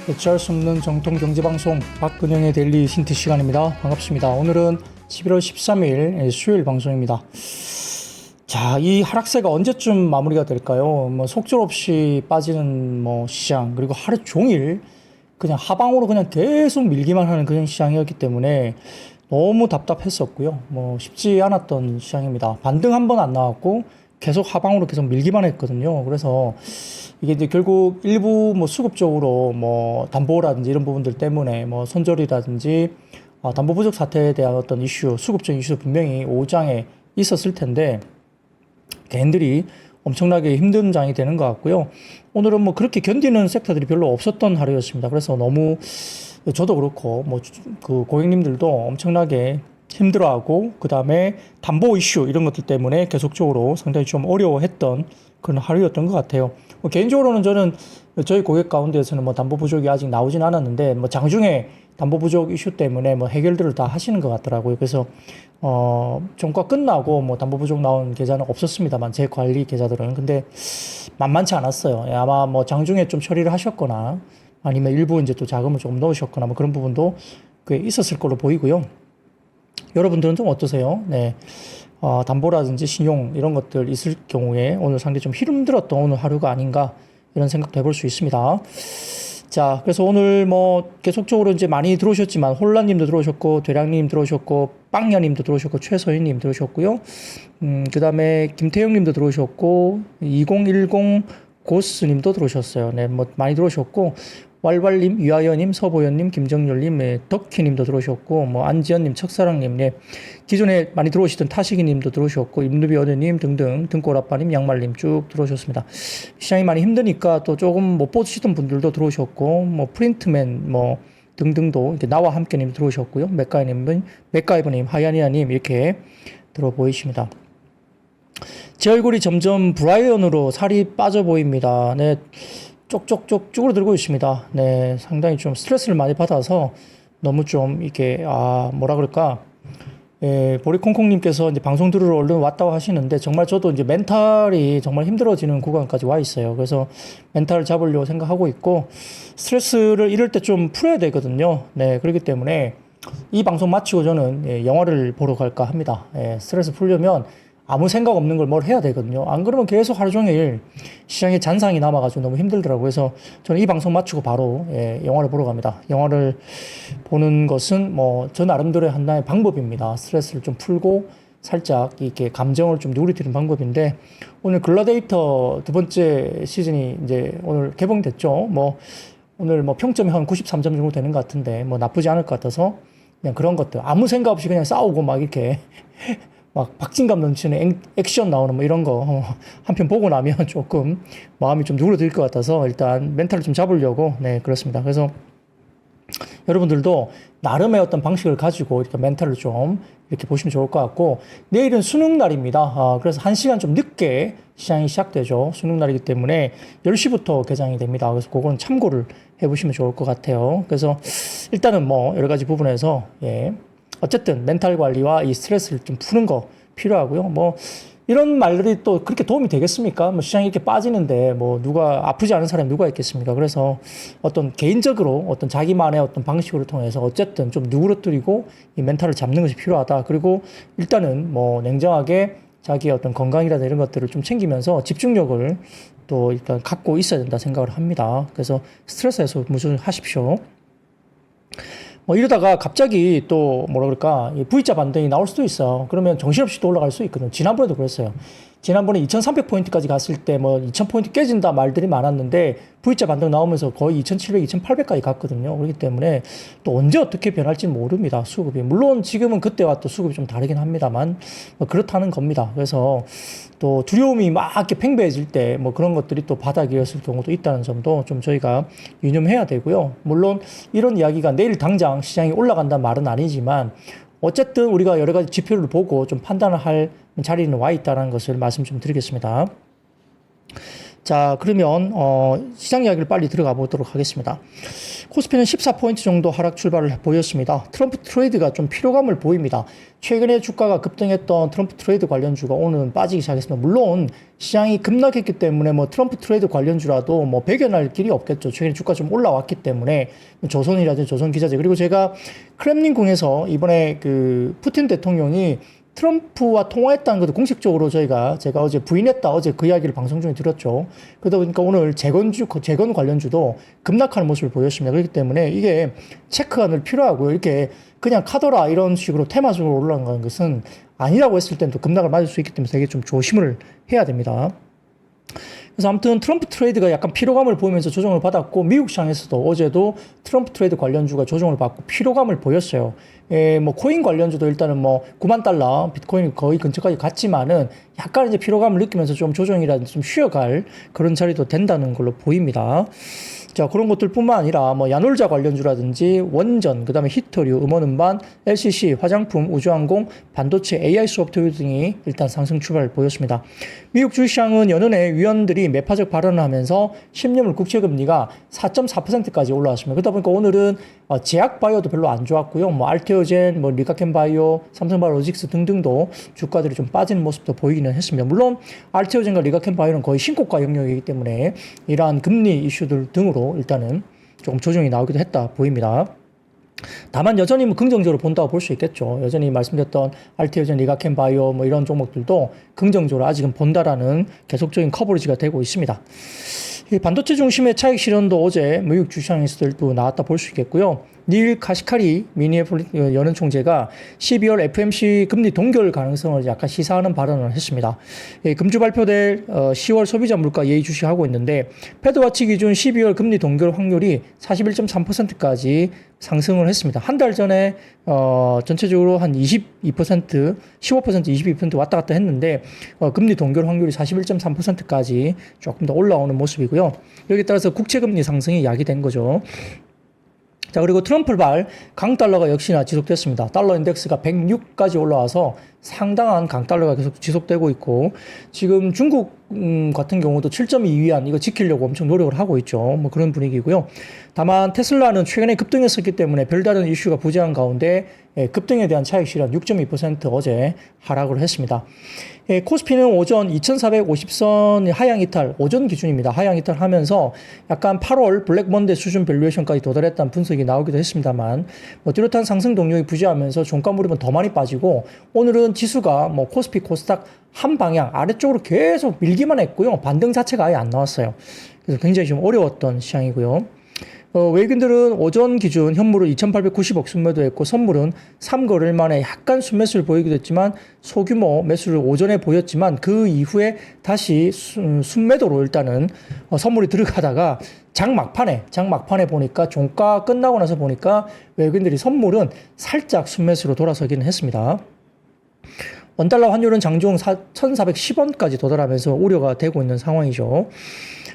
대체할 수 없는 정통 경제방송 박근영의 데일리 힌트 시간입니다. 반갑습니다. 오늘은 11월 13일 수요일 방송입니다. 자, 이 하락세가 언제쯤 마무리가 될까요? 속절없이 빠지는 시장, 그리고 하루 종일 그냥 하방으로 그냥 계속 밀기만 하는 그런 시장이었기 때문에 너무 답답했었고요. 쉽지 않았던 시장입니다. 반등 한 번 안 나왔고 계속 하방으로 계속 밀기만 했거든요. 그래서 이게 이제 결국 일부 수급적으로 담보라든지 이런 부분들 때문에 손절이라든지 담보 부족 사태에 대한 어떤 이슈, 수급적 이슈 분명히 오후장에 있었을 텐데 개인들이 엄청나게 힘든 장이 되는 것 같고요. 오늘은 그렇게 견디는 섹터들이 별로 없었던 하루였습니다. 그래서 너무 저도 그렇고 그 고객님들도 엄청나게 힘들어하고 그 다음에 담보 이슈 이런 것들 때문에 계속적으로 상당히 좀 어려워했던 그런 하루였던 것 같아요. 개인적으로는 저는 저희 고객 가운데에서는 담보 부족이 아직 나오진 않았는데 장중에 담보 부족 이슈 때문에 해결들을 다 하시는 것 같더라고요. 그래서 종가 끝나고 담보 부족 나온 계좌는 없었습니다만 제 관리 계좌들은 근데 만만치 않았어요. 아마 장중에 좀 처리를 하셨거나 아니면 일부 이제 또 자금을 조금 넣으셨거나 그런 부분도 꽤 있었을 걸로 보이고요. 여러분들은 좀 어떠세요? 네. 담보라든지 신용 이런 것들 있을 경우에 오늘 상당히 좀 힘들었던 오늘 하루가 아닌가 이런 생각도 해볼 수 있습니다. 자, 그래서 오늘 계속적으로 이제 많이 들어오셨지만 홀라님도 들어오셨고 대량님 들어오셨고 빵야님도 들어오셨고 최서희님 들어오셨고요. 그 다음에 김태형님도 들어오셨고 2010 고스님도 들어오셨어요. 네, 많이 들어오셨고 왈왈님, 유아연님, 서보현님, 김정열님, 덕희님도 들어오셨고, 안지연님, 척사랑님, 네. 기존에 많이 들어오시던 타시기님도 들어오셨고, 임누비 어느님 등등, 등골아빠님, 양말님 쭉 들어오셨습니다. 시장이 많이 힘드니까 또 조금 못 보시던 분들도 들어오셨고, 프린트맨, 등등도 이렇게 나와 함께님 들어오셨고요. 맥가이버님, 하야니아님 이렇게 들어 보이십니다. 제 얼굴이 점점 브라이언으로 살이 빠져 보입니다. 네. 쪽쪽쪽 쭈그러들고 있습니다. 네, 상당히 좀 스트레스를 많이 받아서 너무 좀 이렇게 뭐라 그럴까? 보리콩콩님께서 이제 방송 들으러 얼른 왔다고 하시는데 정말 저도 이제 멘탈이 정말 힘들어지는 구간까지 와 있어요. 그래서 멘탈을 잡으려고 생각하고 있고 스트레스를 이럴 때 좀 풀어야 되거든요. 네, 그렇기 때문에 이 방송 마치고 저는 영화를 보러 갈까 합니다. 스트레스 풀려면 아무 생각 없는 걸 뭘 해야 되거든요. 안 그러면 계속 하루 종일 시장에 잔상이 남아가지고 너무 힘들더라고요. 그래서 저는 이 방송 마치고 바로 영화를 보러 갑니다. 영화를 보는 것은 저 나름대로의 하나의 방법입니다. 스트레스를 좀 풀고 살짝 이렇게 감정을 좀 누그러뜨리는 방법인데 오늘 글라데이터 두 번째 시즌이 이제 오늘 개봉됐죠. 오늘 평점이 한 93점 정도 되는 것 같은데 나쁘지 않을 것 같아서 그냥 그런 것들 아무 생각 없이 그냥 싸우고 이렇게 박진감 넘치는 액션 나오는 이런 거 한 편 보고 나면 조금 마음이 좀 누그러들 것 같아서 일단 멘탈을 좀 잡으려고 네 그렇습니다. 그래서 여러분들도 나름의 어떤 방식을 가지고 이렇게 멘탈을 좀 이렇게 보시면 좋을 것 같고 내일은 수능 날입니다. 그래서 1시간 좀 늦게 시장이 시작되죠. 수능 날이기 때문에 10시부터 개장이 됩니다. 그래서 그건 참고를 해보시면 좋을 것 같아요. 그래서 일단은 여러 가지 부분에서 어쨌든 멘탈 관리와 이 스트레스를 좀 푸는 거 필요하고요. 이런 말들이 또 그렇게 도움이 되겠습니까? 시장이 이렇게 빠지는데 누가 아프지 않은 사람이 누가 있겠습니까? 그래서 어떤 개인적으로 어떤 자기만의 어떤 방식으로 통해서 어쨌든 좀 누그러뜨리고 이 멘탈을 잡는 것이 필요하다. 그리고 일단은 냉정하게 자기의 어떤 건강이라든지 이런 것들을 좀 챙기면서 집중력을 또 일단 갖고 있어야 된다 생각을 합니다. 그래서 스트레스 해소 무조건 하십시오. 이러다가 갑자기 또 V자 반등이 나올 수도 있어. 그러면 정신없이 또 올라갈 수 있거든. 지난번에도 그랬어요. 지난번에 2300포인트까지 갔을 때 2000포인트 깨진다 말들이 많았는데 V자 반등 나오면서 거의 2700, 2800까지 갔거든요. 그렇기 때문에 또 언제 어떻게 변할지는 모릅니다. 수급이. 물론 지금은 그때와 또 수급이 좀 다르긴 합니다만 그렇다는 겁니다. 그래서 또 두려움이 막 이렇게 팽배해질 때 그런 것들이 또 바닥이었을 경우도 있다는 점도 좀 저희가 유념해야 되고요. 물론 이런 이야기가 내일 당장 시장이 올라간다는 말은 아니지만 어쨌든 우리가 여러 가지 지표를 보고 좀 판단을 할 자리는 와 있다는 것을 말씀 좀 드리겠습니다. 자, 그러면 시장 이야기를 빨리 들어가 보도록 하겠습니다. 코스피는 14포인트 정도 하락 출발을 보였습니다. 트럼프 트레이드가 좀 피로감을 보입니다. 최근에 주가가 급등했던 트럼프 트레이드 관련주가 오늘은 빠지기 시작했습니다. 물론 시장이 급락했기 때문에 뭐 트럼프 트레이드 관련주라도 뭐 배견할 길이 없겠죠. 최근에 주가 좀 올라왔기 때문에 조선이라든지 조선기자재, 그리고 제가 크렘린궁에서 이번에 그 푸틴 대통령이 트럼프와 통화했다는 것도 공식적으로 제가 어제 부인했다, 어제 그 이야기를 방송 중에 들었죠. 그러다 보니까 오늘 재건 관련주도 급락하는 모습을 보였습니다. 그렇기 때문에 이게 체크가 늘 필요하고요. 이렇게 그냥 카더라 이런 식으로 테마적으로 올라가는 것은 아니라고 했을 때는 또 급락을 맞을 수 있기 때문에 되게 좀 조심을 해야 됩니다. 그래서 아무튼 트럼프 트레이드가 약간 피로감을 보이면서 조정을 받았고, 미국 시장에서도 어제도 트럼프 트레이드 관련주가 조정을 받고 피로감을 보였어요. 뭐 코인 관련주도 일단은 뭐 9만 달러 비트코인이 거의 근처까지 갔지만은 약간 이제 피로감을 느끼면서 좀 조정이라든지 좀 쉬어갈 그런 자리도 된다는 걸로 보입니다. 자, 그런 것들뿐만 아니라 뭐 야놀자 관련주라든지 원전, 그다음에 히터류, 음원음반, LCC, 화장품, 우주항공, 반도체, AI 소프트웨어 등이 일단 상승 출발을 보였습니다. 미국 주식시장은 연은의 위원들이 매파적 발언을 하면서 10년물 국채금리가 4.4%까지 올라왔습니다. 그러다 보니까 오늘은 제약바이오도 별로 안 좋았고요. 뭐 알테오젠, 뭐 리가켄바이오, 삼성바이오로직스 등등도 주가들이 좀 빠지는 모습도 보이기는 했습니다. 물론 알테오젠과 리가켄바이오는 거의 신고가 영역이기 때문에 이러한 금리 이슈들 등으로 일단은 조금 조정이 나오기도 했다 보입니다. 다만 여전히 뭐 긍정적으로 본다고 볼 수 있겠죠. 여전히 말씀드렸던 알테오젠, 리가켄바이오 뭐 이런 종목들도 긍정적으로 아직은 본다라는 계속적인 커버리지가 되고 있습니다. 이 반도체 중심의 차익 실현도 어제 미국 주시장에서도 나왔다 볼 수 있겠고요. 닐 카시카리 미니애폴리스 연은 총재가 12월 FMC 금리 동결 가능성을 약간 시사하는 발언을 했습니다. 금주 발표될 10월 소비자 물가 예의주시하고 있는데, 패드와치 기준 12월 금리 동결 확률이 41.3%까지 상승을 했습니다. 한 달 전에 전체적으로 한 22%, 15%, 22% 왔다 갔다 했는데 금리 동결 확률이 41.3%까지 조금 더 올라오는 모습이고요. 여기에 따라서 국채금리 상승이 야기된 거죠. 자, 그리고 트럼프발 강달러가 역시나 지속됐습니다. 달러 인덱스가 106까지 올라와서 상당한 강달러가 계속 지속되고 있고, 지금 중국 같은 경우도 7.2위안 이거 지키려고 엄청 노력을 하고 있죠. 뭐 그런 분위기고요. 다만 테슬라는 최근에 급등했었기 때문에 별다른 이슈가 부재한 가운데 급등에 대한 차익 실현 6.2% 어제 하락을 했습니다. 코스피는 오전 2450선 하향 이탈, 오전 기준입니다. 하향 이탈하면서 약간 8월 블랙 먼데 수준 밸류에이션까지 도달했다는 분석이 나오기도 했습니다만, 뭐 뚜렷한 상승 동력이 부재하면서 종가 무릎은 더 많이 빠지고, 오늘은 지수가 뭐 코스피, 코스닥 한 방향 아래쪽으로 계속 밀기만 했고요. 반등 자체가 아예 안 나왔어요. 그래서 굉장히 좀 어려웠던 시장이고요. 외국인들은 오전 기준 현물은 2,890억 순매도했고, 선물은 3거래일 만에 약간 순매수를 보이기도 했지만 소규모 매수를 오전에 보였지만 그 이후에 다시 순매도로 일단은 선물이 들어가다가 장 막판에 보니까, 종가 끝나고 나서 보니까 외국인들이 선물은 살짝 순매수로 돌아서기는 했습니다. 원달러 환율은 장중 1,410원까지 도달하면서 우려가 되고 있는 상황이죠.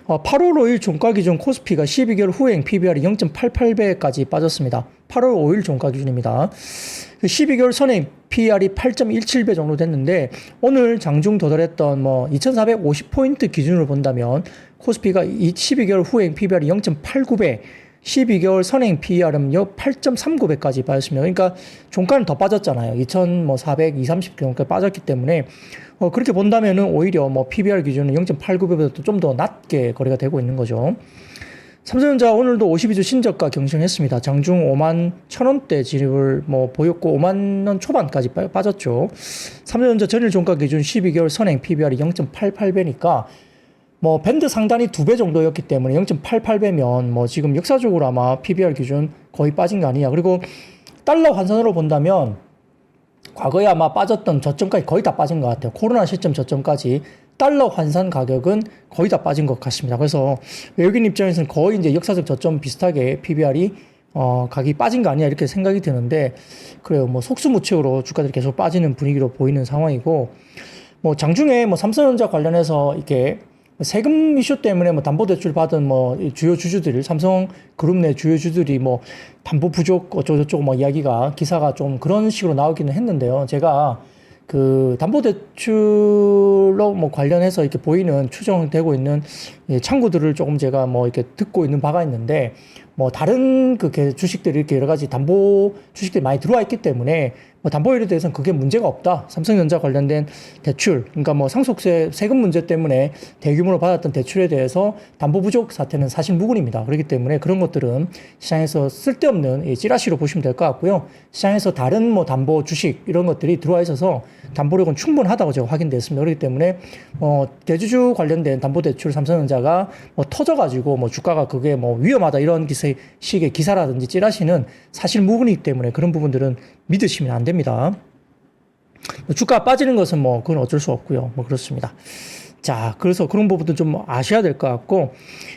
8월 5일 종가 기준 코스피가 12개월 후행 PBR이 0.88배까지 빠졌습니다. 8월 5일 종가 기준입니다. 12개월 선행 PR이 8.17배 정도 됐는데, 오늘 장중 도달했던 뭐 2,450포인트 기준으로 본다면 코스피가 12개월 후행 PBR이 0.89배, 12개월 선행 PER은 8.39배까지 빠졌습니다. 그러니까 종가는 더 빠졌잖아요. 2,400, 230 정도까지 빠졌기 때문에 그렇게 본다면은 오히려 뭐 PBR 기준은 0.89배보다 좀 더 낮게 거래가 되고 있는 거죠. 삼성전자 오늘도 52주 신저가 경신했습니다. 장중 5만 1,000원대 진입을 뭐 보였고 5만 원 초반까지 빠졌죠. 삼성전자 전일 종가 기준 12개월 선행 PBR이 0.88배니까 뭐 밴드 상단이 2배 정도였기 때문에 0.88배면 뭐 지금 역사적으로 아마 PBR 기준 거의 빠진 거 아니냐. 그리고 달러 환산으로 본다면 과거에 아마 빠졌던 저점까지 거의 다 빠진 것 같아요. 코로나 시점 저점까지 달러 환산 가격은 거의 다 빠진 것 같습니다. 그래서 외국인 입장에서는 거의 이제 역사적 저점 비슷하게 PBR이 가격이 빠진 거 아니야 이렇게 생각이 드는데, 그래요. 뭐 속수무책으로 주가들이 계속 빠지는 분위기로 보이는 상황이고, 뭐 장중에 뭐 삼성전자 관련해서 이렇게 세금 이슈 때문에 뭐 담보대출 받은 뭐 주요 주주들, 삼성그룹 내 주요 주들이 뭐 담보 부족 어쩌고저쩌고 뭐 이야기가 기사가 좀 그런 식으로 나오기는 했는데요. 제가 그 담보대출로 뭐 관련해서 이렇게 보이는 추정되고 있는 창구들을 조금 제가 뭐 이렇게 듣고 있는 바가 있는데, 뭐 다른 그 주식들이 이렇게 여러 가지 담보 주식들이 많이 들어와 있기 때문에 뭐 담보율에 대해서는 그게 문제가 없다. 삼성전자 관련된 대출, 그러니까 뭐 상속세 세금 문제 때문에 대규모로 받았던 대출에 대해서 담보 부족 사태는 사실 무근입니다. 그렇기 때문에 그런 것들은 시장에서 쓸데없는 찌라시로 보시면 될 것 같고요. 시장에서 다른 뭐 담보 주식 이런 것들이 들어와 있어서 담보력은 충분하다고 제가 확인됐습니다. 그렇기 때문에 대주주 관련된 담보대출 삼성전자가 뭐 터져가지고 뭐 주가가 그게 뭐 위험하다 이런 식의 기사라든지 찌라시는 사실 무근이기 때문에 그런 부분들은 믿으시면 안 됩니다. 주가 빠지는 것은 뭐 그건 어쩔 수 없고요. 뭐 그렇습니다. 자, 그래서 그런 부분도 좀 아셔야 될 것 같고,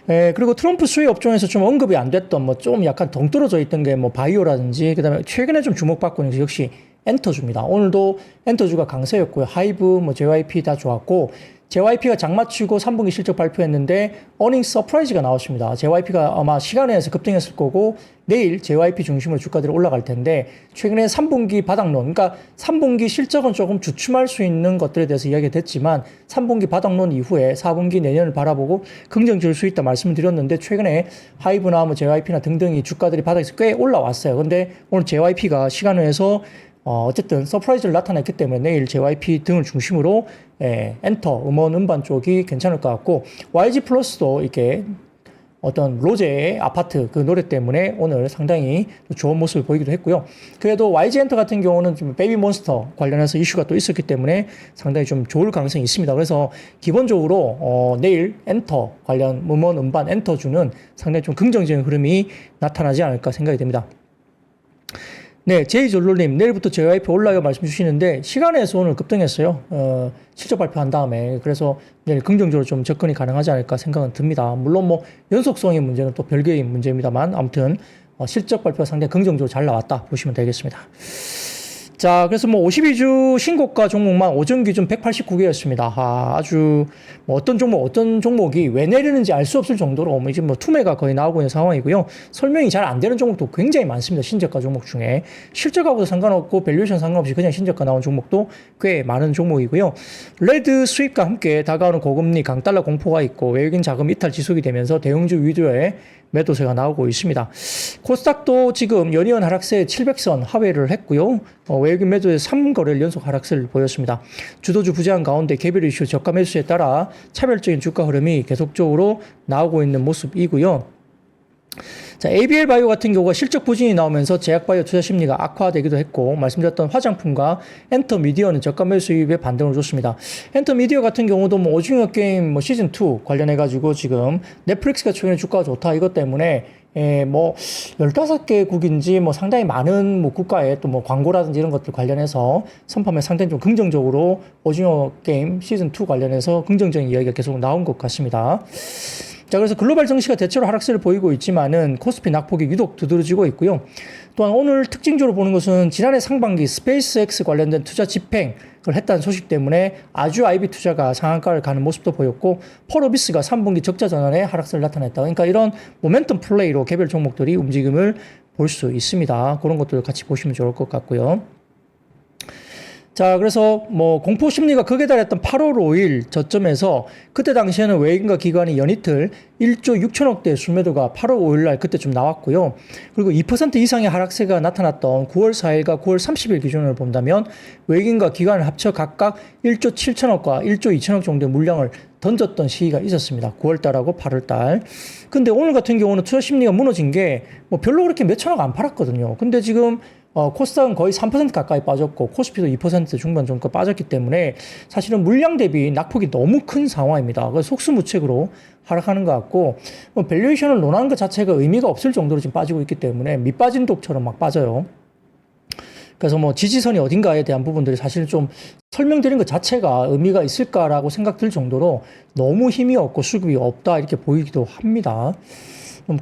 그리고 트럼프 수혜 업종에서 좀 언급이 안 됐던 뭐 좀 약간 덩떨어져 있던 게 뭐 바이오라든지, 그 다음에 최근에 좀 주목받고 있는 게 역시 엔터주입니다. 오늘도 엔터주가 강세였고요. 하이브, 뭐 JYP 다 좋았고, JYP가 장마치고 3분기 실적 발표했는데 어닝 서프라이즈가 나왔습니다. JYP가 아마 시간에서 급등했을 거고 내일 JYP 중심으로 주가들이 올라갈 텐데, 최근에 3분기 바닥론, 그러니까 3분기 실적은 조금 주춤할 수 있는 것들에 대해서 이야기가 됐지만 3분기 바닥론 이후에 4분기 내년을 바라보고 긍정적일 수 있다 말씀을 드렸는데, 최근에 하이브나 뭐 JYP나 등등이 주가들이 바닥에서 꽤 올라왔어요. 근데 오늘 JYP가 시간에서 어쨌든 서프라이즈를 나타냈기 때문에 내일 JYP 등을 중심으로 엔터, 음원, 음반 쪽이 괜찮을 것 같고, YG 플러스도 이렇게 어떤 로제의 아파트 그 노래 때문에 오늘 상당히 좋은 모습을 보이기도 했고요. 그래도 YG 엔터 같은 경우는 좀 베이비 몬스터 관련해서 이슈가 또 있었기 때문에 상당히 좀 좋을 가능성이 있습니다. 그래서 기본적으로 내일 엔터 관련 음원, 음반 엔터주는 상당히 좀 긍정적인 흐름이 나타나지 않을까 생각이 됩니다. 네, 제이졸로님, 내일부터 JYP 올라요 말씀 주시는데, 시간에서 오늘 급등했어요. 실적 발표한 다음에. 그래서 내일 긍정적으로 좀 접근이 가능하지 않을까 생각은 듭니다. 물론 뭐 연속성의 문제는 또 별개의 문제입니다만, 아무튼 실적 발표가 상당히 긍정적으로 잘 나왔다 보시면 되겠습니다. 자, 그래서 뭐 52주 신고가 종목만 오전 기준 189개였습니다. 아주 뭐 어떤 종목이 왜 내리는지 알 수 없을 정도로 뭐 이제 뭐 투매가 거의 나오고 있는 상황이고요. 설명이 잘 안 되는 종목도 굉장히 많습니다. 신저가 종목 중에. 실적하고도 상관없고 밸류에이션 상관없이 그냥 신저가 나온 종목도 꽤 많은 종목이고요. 레드 수입과 함께 다가오는 고금리 강달러 공포가 있고 외국인 자금 이탈 지속이 되면서 대형주 위주의 매도세가 나오고 있습니다. 코스닥도 지금 연이은 하락세 700선 하회를 했고요. 외국인 매도에 3거래일 연속 하락세를 보였습니다. 주도주 부재한 가운데 개별 이슈 저가 매수에 따라 차별적인 주가 흐름이 계속적으로 나오고 있는 모습이고요. 자, ABL 바이오 같은 경우가 실적 부진이 나오면서 제약바이오 투자 심리가 악화되기도 했고, 말씀드렸던 화장품과 엔터미디어는 저가 매수 수입에 반등을 줬습니다. 엔터미디어 같은 경우도 뭐 오징어 게임 뭐 시즌 2 관련해가지고 지금 넷플릭스가 최근에 주가가 좋다 이것 때문에 뭐 15개국인지 뭐 상당히 많은 뭐 국가에 또 뭐 광고라든지 이런 것들 관련해서 선판에 상당히 좀 긍정적으로 오징어 게임 시즌 2 관련해서 긍정적인 이야기가 계속 나온 것 같습니다. 자, 그래서 글로벌 증시가 대체로 하락세를 보이고 있지만은 코스피 낙폭이 유독 두드러지고 있고요. 또한 오늘 특징적으로 보는 것은 지난해 상반기 스페이스X 관련된 투자 집행을 했다는 소식 때문에 아주 IB 투자가 상한가를 가는 모습도 보였고, 펄어비스가 3분기 적자 전환에 하락세를 나타냈다. 그러니까 이런 모멘텀 플레이로 개별 종목들이 움직임을 볼 수 있습니다. 그런 것들 같이 보시면 좋을 것 같고요. 자, 그래서 뭐 공포 심리가 극에 달했던 8월 5일 저점에서 그때 당시에는 외국인과 기관이 연이틀 1조 6천억대 순매도가 8월 5일 날 그때 좀 나왔고요. 그리고 2% 이상의 하락세가 나타났던 9월 4일과 9월 30일 기준으로 본다면 외국인과 기관을 합쳐 각각 1조 7천억과 1조 2천억 정도의 물량을 던졌던 시기가 있었습니다. 9월달하고 8월달. 근데 오늘 같은 경우는 투자 심리가 무너진 게 뭐 별로 그렇게 몇 천억 안 팔았거든요. 근데 지금 코스닥은 거의 3% 가까이 빠졌고 코스피도 2% 중반 정도 빠졌기 때문에 사실은 물량 대비 낙폭이 너무 큰 상황입니다. 그래서 속수무책으로 하락하는 것 같고, 밸류에이션을 논하는 것 자체가 의미가 없을 정도로 지금 빠지고 있기 때문에 밑빠진 독처럼 막 빠져요. 그래서 뭐 지지선이 어딘가에 대한 부분들이 사실 좀 설명드린 것 자체가 의미가 있을까라고 생각들 정도로 너무 힘이 없고 수급이 없다 이렇게 보이기도 합니다.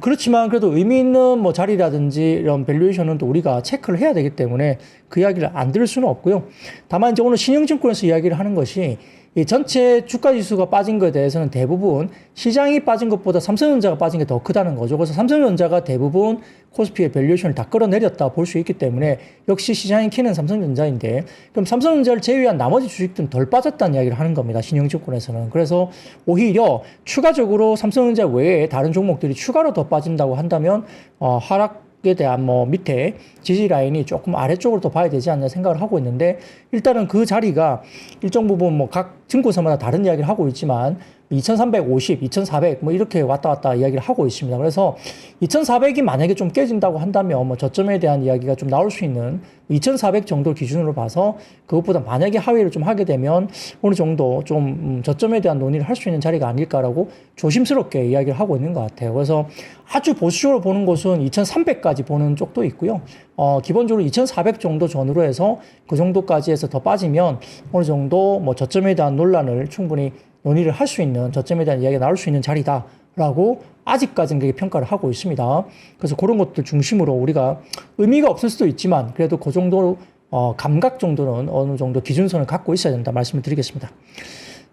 그렇지만 그래도 의미 있는 뭐 자리라든지 이런 밸류에이션은 또 우리가 체크를 해야 되기 때문에 그 이야기를 안 들을 수는 없고요. 다만 이제 오늘 신영증권에서 이야기를 하는 것이 이 전체 주가 지수가 빠진 것에 대해서는 대부분 시장이 빠진 것보다 삼성전자가 빠진 게 더 크다는 거죠. 그래서 삼성전자가 대부분 코스피의 밸류에이션을 다 끌어내렸다 볼 수 있기 때문에 역시 시장의 키는 삼성전자인데, 그럼 삼성전자를 제외한 나머지 주식들은 덜 빠졌다는 이야기를 하는 겁니다. 신영증권에서는. 그래서 오히려 추가적으로 삼성전자 외에 다른 종목들이 추가로 더 빠진다고 한다면 하락에 대한 뭐 밑에 지지 라인이 조금 아래쪽으로 더 봐야 되지 않나 생각을 하고 있는데, 일단은 그 자리가 일정 부분 뭐 각 증권사마다 다른 이야기를 하고 있지만 2350, 2400 뭐 이렇게 왔다 갔다 이야기를 하고 있습니다. 그래서 2400이 만약에 좀 깨진다고 한다면 뭐 저점에 대한 이야기가 좀 나올 수 있는 2400 정도 기준으로 봐서, 그것보다 만약에 하회를 좀 하게 되면 어느 정도 좀 저점에 대한 논의를 할 수 있는 자리가 아닐까라고 조심스럽게 이야기를 하고 있는 것 같아요. 그래서 아주 보수적으로 보는 곳은 2300까지 보는 쪽도 있고요. 기본적으로 2400 정도 전후로 해서 그 정도까지 해서 더 빠지면 어느 정도 뭐 저점에 대한 논란을 충분히 논의를 할 수 있는, 저점에 대한 이야기가 나올 수 있는 자리다라고 아직까지는 그렇게 평가를 하고 있습니다. 그래서 그런 것들 중심으로 우리가 의미가 없을 수도 있지만 그래도 그 정도 감각 정도는 어느 정도 기준선을 갖고 있어야 된다 말씀을 드리겠습니다.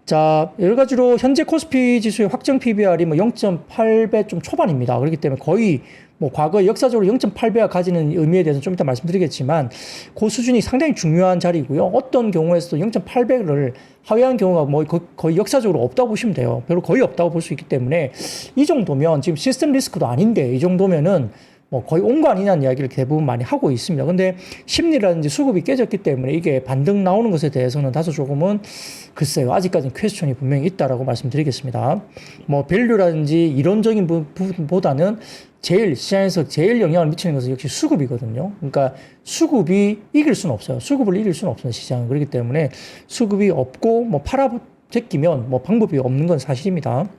자, 여러 가지로 현재 코스피 지수의 확정 PBR이 뭐 0.8배 좀 초반입니다. 그렇기 때문에 거의 뭐 과거 역사적으로 0.8배가 가지는 의미에 대해서는 좀 이따 말씀드리겠지만 그 수준이 상당히 중요한 자리고요. 어떤 경우에서도 0.8배를 하회한 경우가 뭐 거의 역사적으로 없다고 보시면 돼요. 별로 거의 없다고 볼 수 있기 때문에 이 정도면 지금 시스템 리스크도 아닌데 이 정도면은 뭐 거의 온 거 아니냐는 이야기를 대부분 많이 하고 있습니다. 근데 심리라든지 수급이 깨졌기 때문에 이게 반등 나오는 것에 대해서는 다소 조금은 글쎄요, 아직까지는 퀘스천이 분명히 있다라고 말씀드리겠습니다. 뭐 밸류라든지 이론적인 부분보다는 시장에서 제일 영향을 미치는 것은 역시 수급이거든요. 그러니까 수급이 이길 수는 없어요. 수급을 이길 수는 없어요, 시장은. 그렇기 때문에 수급이 없고 뭐 제끼면 뭐 방법이 없는 건 사실입니다.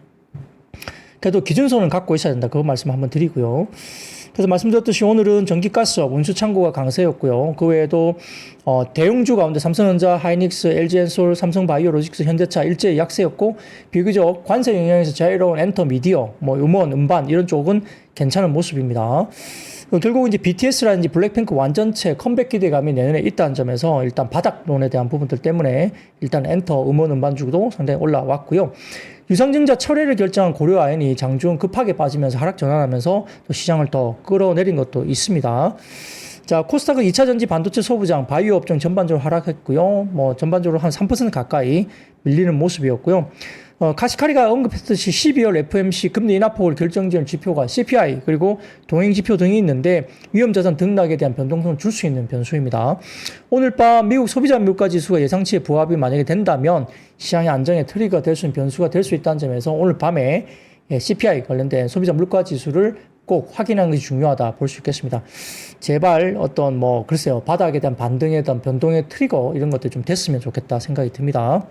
그래도 기준선은 갖고 있어야 된다. 그 말씀 한번 드리고요. 그래서 말씀드렸듯이 오늘은 전기가스업, 운수창고가 강세였고요. 그 외에도 대형주 가운데 삼성전자, 하이닉스, LG엔솔, 삼성바이오로직스, 현대차 일제히 약세였고, 비교적 관세 영향에서 자유로운 엔터, 미디어, 뭐 음원, 음반 이런 쪽은 괜찮은 모습입니다. 결국 이제 BTS라든지 블랙핑크 완전체 컴백 기대감이 내년에 있다는 점에서 일단 바닥론에 대한 부분들 때문에 일단 엔터, 음원, 음반주도 상당히 올라왔고요. 유상증자 철회를 결정한 고려아연이 장중 급하게 빠지면서 하락 전환하면서 또 시장을 더 끌어내린 것도 있습니다. 자, 코스닥은 2차 전지 반도체 소부장, 바이오 업종 전반적으로 하락했고요. 뭐 전반적으로 한 3% 가까이 밀리는 모습이었고요. 카시카리가 언급했듯이 12월 FOMC 금리 인하폭을 결정지을 지표가 CPI 그리고 동행지표 등이 있는데 위험자산 등락에 대한 변동성을 줄 수 있는 변수입니다. 오늘 밤 미국 소비자 물가지수가 예상치에 부합이 만약에 된다면 시장의 안정의 트리거가 될 수 있는 변수가 될 수 있다는 점에서 오늘 밤에 CPI 관련된 소비자 물가지수를 꼭 확인하는 것이 중요하다 볼 수 있겠습니다. 제발 어떤 뭐 글쎄요, 바닥에 대한 반등에 대한 변동의 트리거 이런 것들이 좀 됐으면 좋겠다 생각이 듭니다.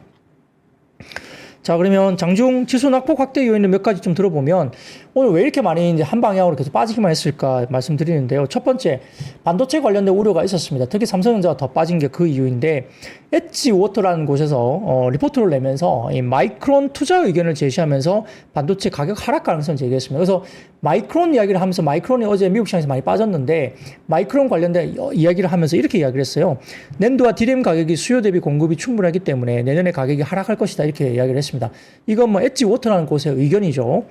자, 그러면 장중 지수 낙폭 확대 요인을 몇 가지 좀 들어보면 오늘 왜 이렇게 많이 이제 한 방향으로 계속 빠지기만 했을까 말씀드리는데요. 첫 번째, 반도체 관련된 우려가 있었습니다. 특히 삼성전자가 더 빠진 게 그 이유인데, 엣지워터라는 곳에서 리포트를 내면서 이 마이크론 투자 의견을 제시하면서 반도체 가격 하락 가능성을 제기했습니다. 그래서 마이크론 이야기를 하면서, 마이크론이 어제 미국 시장에서 많이 빠졌는데 마이크론 관련된 이야기를 하면서 이렇게 이야기를 했어요. 낸드와 디램 가격이 수요 대비 공급이 충분하기 때문에 내년에 가격이 하락할 것이다 이렇게 이야기를 했습니다. 이건 뭐 엣지워터라는 곳의 의견이죠.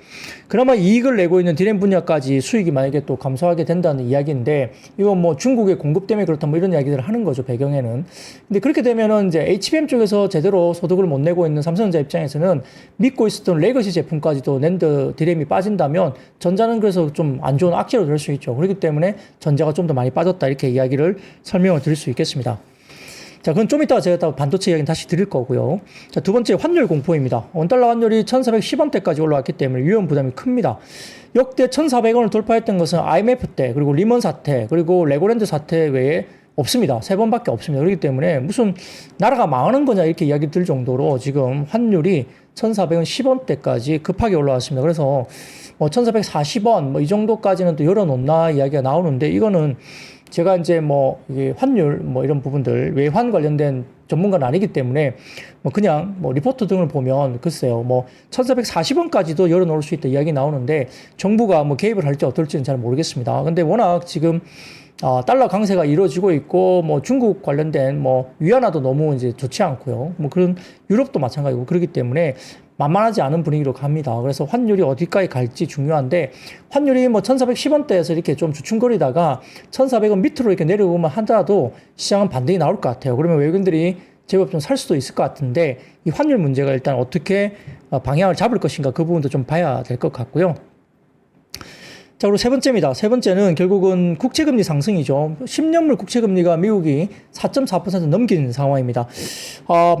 그나마 이익을 내고 있는 디램 분야까지 수익이 만약에 또 감소하게 된다는 이야기인데, 이건 뭐 중국의 공급 때문에 그렇다 뭐 이런 이야기들을 하는 거죠, 배경에는. 근데 그렇게 되면은 이제 HBM 쪽에서 제대로 소득을 못 내고 있는 삼성전자 입장에서는 믿고 있었던 레거시 제품까지도 낸드 디램이 빠진다면 전자는 그래서 좀 안 좋은 악재로 될 수 있죠. 그렇기 때문에 전자가 좀 더 많이 빠졌다 이렇게 이야기를 설명을 드릴 수 있겠습니다. 자, 그건 좀 이따가 제가 반도체 이야기는 다시 드릴 거고요. 자, 두 번째, 환율 공포입니다. 원달러 환율이 1410원대까지 올라왔기 때문에 위험 부담이 큽니다. 역대 1400원을 돌파했던 것은 IMF 때, 그리고 리먼 사태, 그리고 레고랜드 사태 외에 없습니다. 3번밖에 없습니다. 그렇기 때문에 무슨 나라가 망하는 거냐 이렇게 이야기 들 정도로 지금 환율이 1400원 10원대까지 급하게 올라왔습니다. 그래서 뭐 1440원 뭐 이 정도까지는 또 열어놓나 이야기가 나오는데, 이거는 제가 이제 뭐 이게 환율 뭐 이런 부분들 외환 관련된 전문가는 아니기 때문에 뭐 그냥 뭐 리포트 등을 보면 글쎄요, 뭐 1440원까지도 열어놓을 수 있다 이야기 나오는데 정부가 뭐 개입을 할지 어떨지는 잘 모르겠습니다. 근데 워낙 지금 달러 강세가 이루어지고 있고, 뭐 중국 관련된 뭐 위안화도 너무 이제 좋지 않고요. 뭐 그런 유럽도 마찬가지고 그렇기 때문에 만만하지 않은 분위기로 갑니다. 그래서 환율이 어디까지 갈지 중요한데, 환율이 뭐 1410원대에서 이렇게 좀 주춤거리다가 1400원 밑으로 이렇게 내려오면 하더라도 시장은 반등이 나올 것 같아요. 그러면 외국인들이 제법 좀 살 수도 있을 것 같은데, 이 환율 문제가 일단 어떻게 방향을 잡을 것인가, 그 부분도 좀 봐야 될 것 같고요. 자, 그리고 세 번째입니다. 세 번째는 결국은 국채금리 상승이죠. 10년물 국채금리가 미국이 4.4% 넘긴 상황입니다.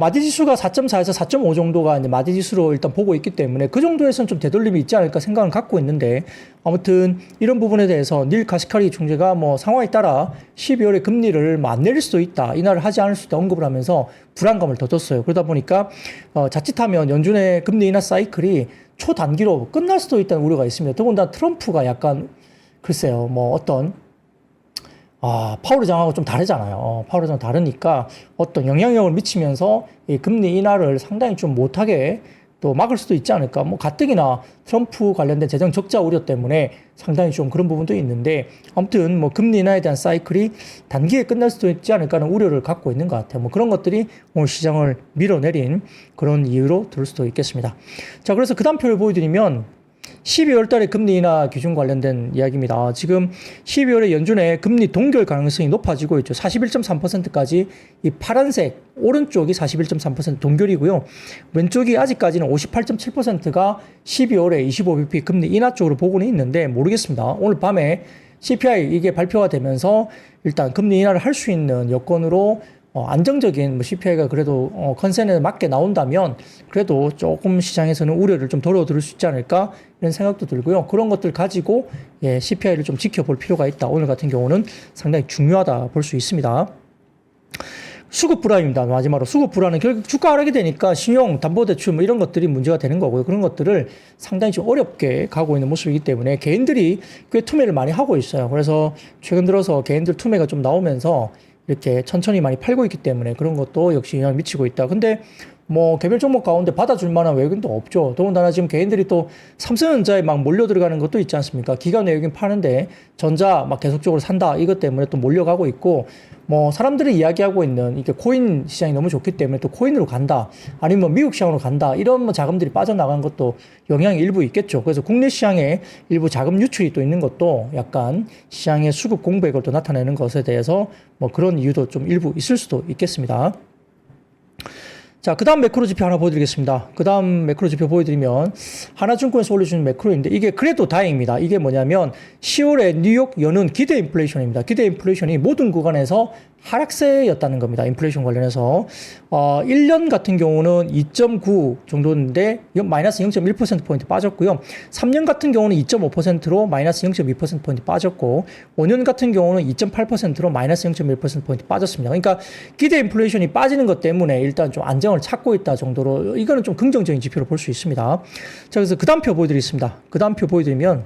마디지수가 4.4에서 4.5 정도가 이제 마디지수로 일단 보고 있기 때문에 그 정도에서는 좀 되돌림이 있지 않을까 생각을 갖고 있는데, 아무튼 이런 부분에 대해서 닐 카시카리 총재가 뭐 상황에 따라 12월에 금리를 뭐 안 내릴 수도 있다, 인하를 하지 않을 수도 있다 언급을 하면서 불안감을 더 줬어요. 그러다 보니까 자칫하면 연준의 금리 인하 사이클이 초단기로 끝날 수도 있다는 우려가 있습니다. 더군다나 트럼프가 약간 글쎄요, 뭐 어떤 파월 의장하고 좀 다르잖아요. 파월 의장 다르니까 어떤 영향력을 미치면서 이 금리 인하를 상당히 좀 못하게 또 막을 수도 있지 않을까. 뭐 가뜩이나 트럼프 관련된 재정 적자 우려 때문에 상당히 좀 그런 부분도 있는데, 아무튼 뭐 금리 인하에 대한 사이클이 단기에 끝날 수도 있지 않을까 하는 우려를 갖고 있는 것 같아요. 뭐 그런 것들이 오늘 시장을 밀어내린 그런 이유로 들 수도 있겠습니다. 자, 그래서 그 다음 표를 보여드리면 12월 달에 금리 인하 기준 관련된 이야기입니다. 지금 12월에 연준의 금리 동결 가능성이 높아지고 있죠. 41.3%까지 이 파란색 오른쪽이 41.3% 동결이고요. 왼쪽이 아직까지는 58.7%가 12월에 25bp 금리 인하 쪽으로 보고는 있는데 모르겠습니다. 오늘 밤에 CPI 이게 발표가 되면서 일단 금리 인하를 할 수 있는 여건으로 안정적인 뭐 CPI가 그래도 컨센에 맞게 나온다면 그래도 조금 시장에서는 우려를 좀 덜어들을 수 있지 않을까 이런 생각도 들고요. 그런 것들 가지고 CPI를 좀 지켜볼 필요가 있다. 오늘 같은 경우는 상당히 중요하다 볼 수 있습니다. 수급 불안입니다. 마지막으로 수급 불안은 결국 주가 하락이 되니까 신용, 담보대출 뭐 이런 것들이 문제가 되는 거고요. 그런 것들을 상당히 좀 어렵게 가고 있는 모습이기 때문에 개인들이 꽤 투매를 많이 하고 있어요. 그래서 최근 들어서 개인들 투매가 좀 나오면서 이렇게 천천히 많이 팔고 있기 때문에 그런 것도 역시 영향을 미치고 있다. 근데 뭐 개별 종목 가운데 받아줄 만한 외국인도 없죠. 더군다나 지금 개인들이 또 삼성전자에 막 몰려 들어가는 것도 있지 않습니까? 기관 외국인 파는데 전자 막 계속적으로 산다. 이것 때문에 또 몰려가고 있고, 뭐 사람들이 이야기하고 있는 이게 코인 시장이 너무 좋기 때문에 또 코인으로 간다. 아니면 미국 시장으로 간다. 이런 뭐 자금들이 빠져나간 것도 영향이 일부 있겠죠. 그래서 국내 시장에 일부 자금 유출이 또 있는 것도 약간 시장의 수급 공백을 또 나타내는 것에 대해서 뭐 그런 이유도 좀 일부 있을 수도 있겠습니다. 자, 그 다음 매크로 지표 하나 보여드리겠습니다. 그 다음 매크로 지표 보여드리면 하나증권에서 올려주는 매크로인데 이게 그래도 다행입니다. 이게 뭐냐면 10월에 뉴욕 연은 기대 인플레이션입니다. 기대 인플레이션이 모든 구간에서 하락세였다는 겁니다. 인플레이션 관련해서 1년 같은 경우는 2.9 정도인데 마이너스 0.1%포인트 빠졌고요. 3년 같은 경우는 2.5%로 마이너스 0.2%포인트 빠졌고 5년 같은 경우는 2.8%로 마이너스 0.1%포인트 빠졌습니다. 그러니까 기대 인플레이션이 빠지는 것 때문에 일단 좀 안정을 찾고 있다 정도로 이거는 좀 긍정적인 지표로 볼 수 있습니다. 자, 그래서 그 다음 표 보여드리겠습니다. 그 다음 표 보여드리면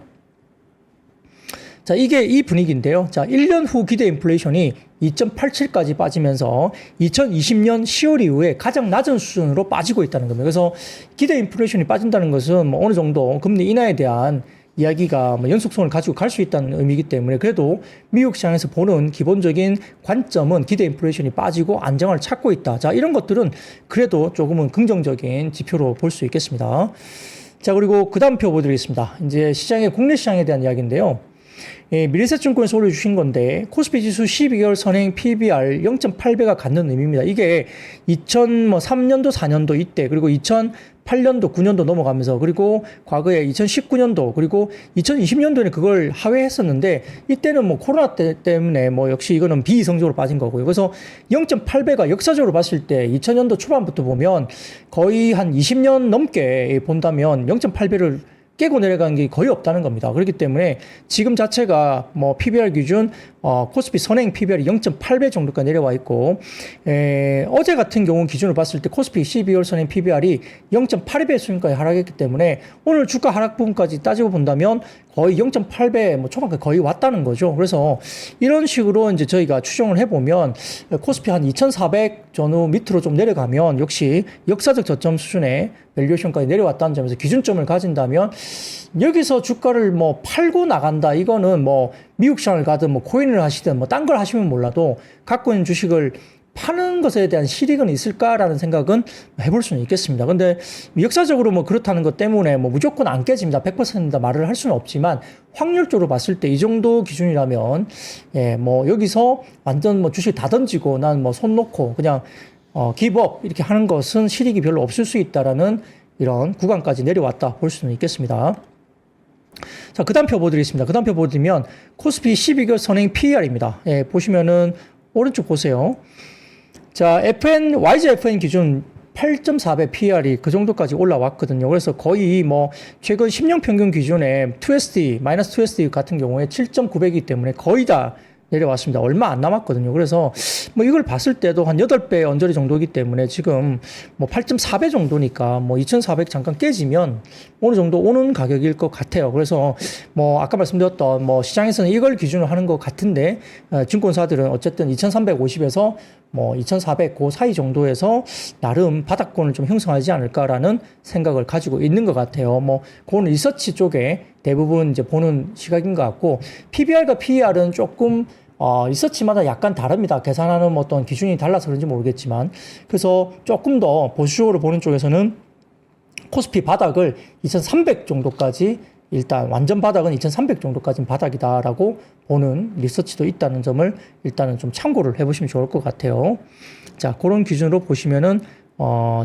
자, 이게 이 분위기인데요. 자, 1년 후 기대 인플레이션이 2.87까지 빠지면서 2020년 10월 이후에 가장 낮은 수준으로 빠지고 있다는 겁니다. 그래서 기대 인플레이션이 빠진다는 것은 뭐 어느 정도 금리 인하에 대한 이야기가 뭐 연속성을 가지고 갈 수 있다는 의미이기 때문에 그래도 미국 시장에서 보는 기본적인 관점은 기대 인플레이션이 빠지고 안정을 찾고 있다. 자, 이런 것들은 그래도 조금은 긍정적인 지표로 볼 수 있겠습니다. 자, 그리고 그 다음 표 보여드리겠습니다. 이제 국내 시장에 대한 이야기인데요. 미래세증권에서 올려주신 건데 코스피 지수 12개월 선행 PBR 0.8배가 갖는 의미입니다. 이게 2003년도 4년도 이때 그리고 2008년도 9년도 넘어가면서 그리고 과거에 2019년도 그리고 2020년도에는 그걸 하회했었는데 이때는 뭐 코로나 때문에 뭐 역시 이거는 비이성적으로 빠진 거고요. 그래서 0.8배가 역사적으로 봤을 때 2000년도 초반부터 보면 거의 한 20년 넘게 본다면 0.8배를 깨고 내려간 게 거의 없다는 겁니다. 그렇기 때문에 지금 자체가 뭐 PBR 기준 코스피 선행 PBR이 0.8배 정도까지 내려와 있고 어제 같은 경우 기준으로 봤을 때 코스피 12월 선행 PBR이 0.82배 수준까지 하락했기 때문에 오늘 주가 하락 부분까지 따지고 본다면 거의 0.8배 뭐 초반까지 거의 왔다는 거죠. 그래서 이런 식으로 이제 저희가 추정을 해보면 코스피 한 2,400 전후 밑으로 좀 내려가면 역시 역사적 저점 수준의 밸류에이션까지 내려왔다는 점에서 기준점을 가진다면 여기서 주가를 뭐 팔고 나간다. 이거는 뭐 미국 시장을 가든 뭐 코인을 하시든 뭐 딴 걸 하시면 몰라도 갖고 있는 주식을 파는 것에 대한 실익은 있을까라는 생각은 해볼 수는 있겠습니다. 근데 역사적으로 뭐 그렇다는 것 때문에 뭐 무조건 안 깨집니다. 100%다 말을 할 수는 없지만 확률적으로 봤을 때 이 정도 기준이라면 예, 뭐 여기서 완전 뭐 주식 다 던지고 난 뭐 손 놓고 그냥 기브업 이렇게 하는 것은 실익이 별로 없을 수 있다라는 이런 구간까지 내려왔다 볼 수는 있겠습니다. 자, 그 다음 표 보여드리겠습니다. 그 다음 표 보여드리면 코스피 12개월 선행 PER입니다. 예, 보시면은 오른쪽 보세요. 자, YGFN 기준 8.4배 PER이 그 정도까지 올라왔거든요. 그래서 거의 뭐 최근 10년 평균 기준에 2SD, 마이너스 2SD 같은 경우에 7.9배이기 때문에 거의 다 내려왔습니다. 얼마 안 남았거든요. 그래서 뭐 이걸 봤을 때도 한 8배 언저리 정도이기 때문에 지금 뭐 8.4배 정도니까 뭐 2,400 잠깐 깨지면 어느 정도 오는 가격일 것 같아요. 그래서 뭐 아까 말씀드렸던 뭐 시장에서는 이걸 기준으로 하는 것 같은데 증권사들은 어쨌든 2,350에서 뭐 2,400 그 사이 정도에서 나름 바닥권을 좀 형성하지 않을까라는 생각을 가지고 있는 것 같아요. 뭐 그건 리서치 쪽에 대부분 이제 보는 시각인 것 같고 PBR과 PER은 조금 리서치마다 약간 다릅니다. 계산하는 어떤 기준이 달라서 그런지 모르겠지만 그래서 조금 더 보수적으로 보는 쪽에서는 코스피 바닥을 2,300 정도까지 일단 완전 바닥은 2,300 정도까지는 바닥이다라고 보는 리서치도 있다는 점을 일단은 좀 참고를 해보시면 좋을 것 같아요. 자, 그런 기준으로 보시면은